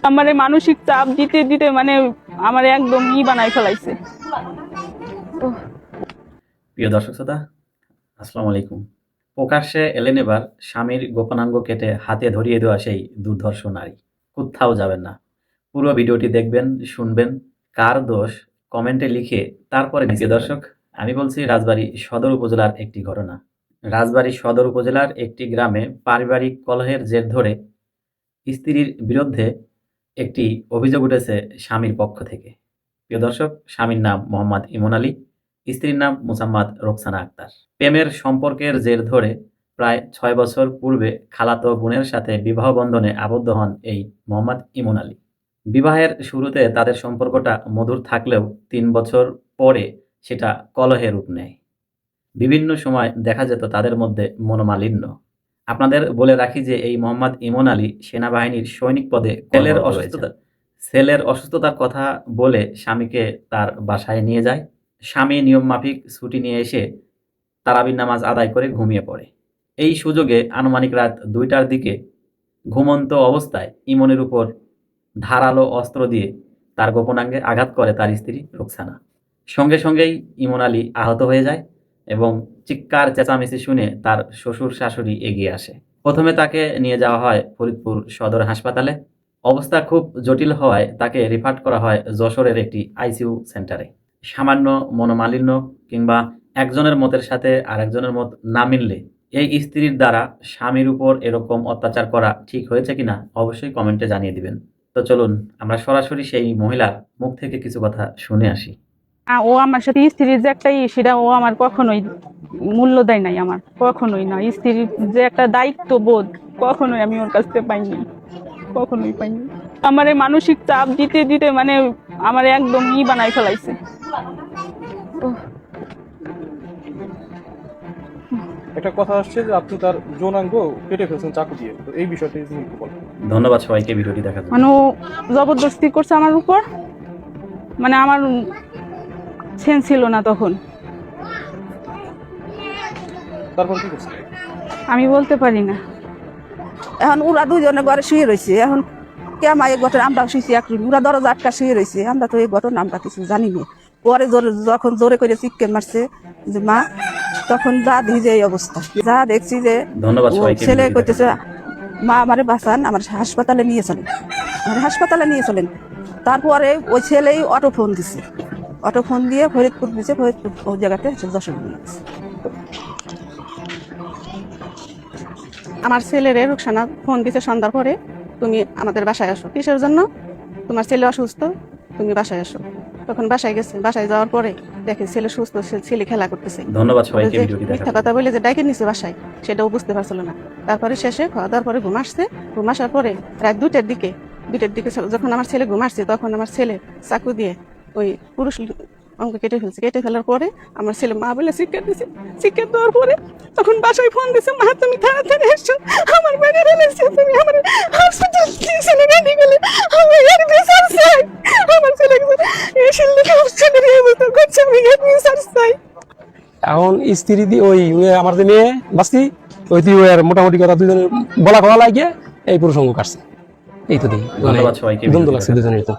আমার মানসিক চাপ দিতে দিতে মানে আমার একদম বানাই ফেলাইছে। প্রিয় দর্শক শ্রোতা, আসসালামু আলাইকুম। প্রকাশ্যে এলেন এবার স্বামীর গোপনাঙ্গ কেটে হাতে ধরিয়ে দেওয়া সেই দুর্ধর্ষ নারী। কোথাও যাবেন না, পুরো ভিডিওটি দেখবেন, শুনবেন কার দোষ কমেন্টে লিখে তারপরে প্রিয় দর্শক, আমি বলছি রাজবাড়ী সদর উপজেলার একটি ঘটনা। রাজবাড়ী সদর উপজেলার একটি গ্রামে পারিবারিক কলহের জের ধরে স্ত্রীর বিরুদ্ধে একটি অভিযোগ উঠেছে স্বামীর পক্ষ থেকে। প্রিয় দর্শক, স্বামীর নাম মোহাম্মদ ইমন আলী, স্ত্রীর নাম মুসাম্মাদ রোকসানা আক্তার। প্রেমের সম্পর্কের জের ধরে প্রায় 6 বছর পূর্বে খালাতো বোনের সাথে বিবাহ বন্ধনে আবদ্ধ হন এই মোহাম্মদ ইমন আলী। বিবাহের শুরুতে তাদের সম্পর্কটা মধুর থাকলেও 3 বছর পরে সেটা কলহে রূপ নেয়। বিভিন্ন সময় দেখা যেত তাদের মধ্যে মনোমালিন্য। আপনাদের বলে রাখি যে এই মোহাম্মদ ইমন আলী সেনাবাহিনীর সৈনিক পদে ছেলের অসুস্থতার কথা বলে স্বামীকে তার বাসায় নিয়ে যায়। স্বামী নিয়ম মাফিক ছুটি নিয়ে এসে তারাবির নামাজ আদায় করে ঘুমিয়ে পড়ে। এই সুযোগে আনুমানিক রাত 2টার দিকে ঘুমন্ত অবস্থায় ইমনের উপর ধারালো অস্ত্র দিয়ে তার গোপনাঙ্গে আঘাত করে তার স্ত্রী রোকসানা। সঙ্গে সঙ্গেই ইমন আলী আহত হয়ে যায় এবং চিৎকার চেঁচামেচি শুনে তার শ্বশুর শাশুড়ি এগিয়ে আসে। প্রথমে তাকে নিয়ে যাওয়া হয় ফরিদপুর সদর হাসপাতালে। অবস্থা খুব জটিল হওয়ায় তাকে রিফার করা হয় যশোরের একটি আইসিইউ সেন্টারে। সামান্য মনোমালিন্য কিংবা একজনের মতের সাথে আরেকজনের মত না মিললে এই স্ত্রীর দ্বারা স্বামীর উপর এরকম অত্যাচার করা ঠিক হয়েছে কিনা অবশ্যই কমেন্টে জানিয়ে দিবেন। তো চলুন আমরা সরাসরি সেই মহিলার মুখ থেকে কিছু কথা শুনে আসি। ও আমার সাথে স্ত্রীর যে একটা সেটা ও আমার কখনোই মূল্য দেয় নাই, আমার কখনোই না। স্ত্রীর যে একটা দায়িত্ব বোধ কখনোই আমি ওর কাছ থেকে পাইনি, কখনোই পাইনি। আমার মানসিক চাপ দিতে দিতে মানে আমার একদম বানাই ফেলাইছে। একটা কথা আসছে যে আপনি তার যৌনাঙ্গ কেটে ফেলছেন চাকু দিয়ে, তো এই বিষয়টি একটু বলেন। ধন্যবাদ সবাইকে ভিডিওটি দেখার জন্য। মানে ও জবরদস্তি করছে আমার উপর, মানে আমার সেন্স ছিল না তখন। তারপর কি করছে আমি বলতে পারি না। এখন ওরা দুজনে ঘরে শুয়ে রয়েছে। এখন কেমন এই ঘটনা আমরা শুয়েছি, এক ওরা দরজা আটকা শুয়ে রয়েছে। আমরা তো এই ঘটনা আমরা কিছু জানি না। পরে যখন জোরে করে চিৎকার মারছে যে মা, তখন যা দেখি যে এই অবস্থা, যা দেখছি যে ছেলে করতেছে মা আমারে বাঁচান, আমার হাসপাতালে নিয়ে চলেন, আমার হাসপাতালে নিয়ে চলেন। তারপরে ওই ছেলেই অটো ফোন দিছে, অটো ফোন দিয়ে ফরিদপুর দিছে, ফরিদপুর ওই জায়গাতে যশোর নিয়ে গেছে। আমার ছেলের রোকসানা ফোন দিছে সন্ধ্যার পরে, তুমি আমাদের বাসায় আসো। কিসের জন্য? তোমার ছেলে অসুস্থ, তুমি বাসায় আসো। তখন বাসায় গেছে। বাসায় যাওয়ার পরে দেখে ছেলে সুস্থ, ছেলে খেলা করতেছে। ধন্যবাদ সবাইকে ভিডিওটি দেখার মিথ্যা কথা বলে যে ডাইকে নিছে বাসায়, সেটাও বুঝতে পারছিল না। তারপরে শেষে খাওয়া দাওয়ার পরে ঘুম আসছে। ঘুম আসার পরে রাত 2টার দিকে যখন আমার ছেলে ঘুম আসছে, তখন আমার ছেলে চাকু দিয়ে ওই পুরুষ অঙ্গ কেটে ফেলছে। কেটে ফেলার পরে আমার ছেলে মা বলে চিৎকার দিছে। চিৎকার দেওয়ার পরে তখন বাসায় ফোন দিছে, মা তুমি তাড়াতাড়ি এসো, আমার মেরে ফেলেছে, তুমি আমার হসপিটাল ছেলে রেডি গেলে আমি এর বিচার চাই। আমার ছেলে এসে লিখে হসপিটালে নিয়ে যেতে করছে, আমি এর বিচার চাই। এখন স্ত্রী দিয়ে ওই আমার যে মেয়ে বাস্তি ওই মোটামুটি কথা দুজনের বলা কলা লাগিয়ে এই প্রসঙ্গ কাটছে। এই তো দেখি ধন্যবাদ সবাইকে দ্বন্দ্ব লাগছে দুজনের তো।